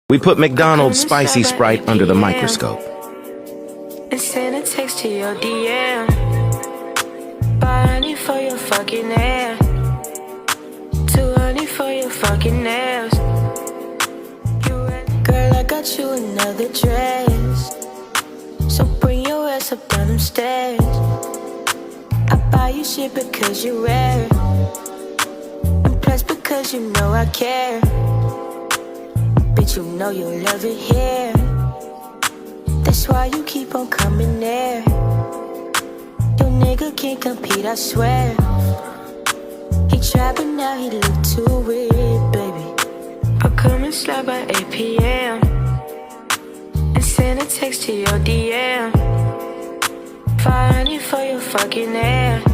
We put McDonald's spicy Sprite under the microscope. And send a text to your DM. Buy honey for your fucking hair. Too honey for your fucking nails. Girl, I got you another dress. So bring your ass up down them stairs. I buy you shit because you're rare. And plus because you know I care. Bitch, you know you love it here. That's why you keep on coming there. Your nigga can't compete, I swear. He tried but now he look too weird, baby. I'll come and slide by 8 p.m. and send a text to your DM. Find it for your fucking hair.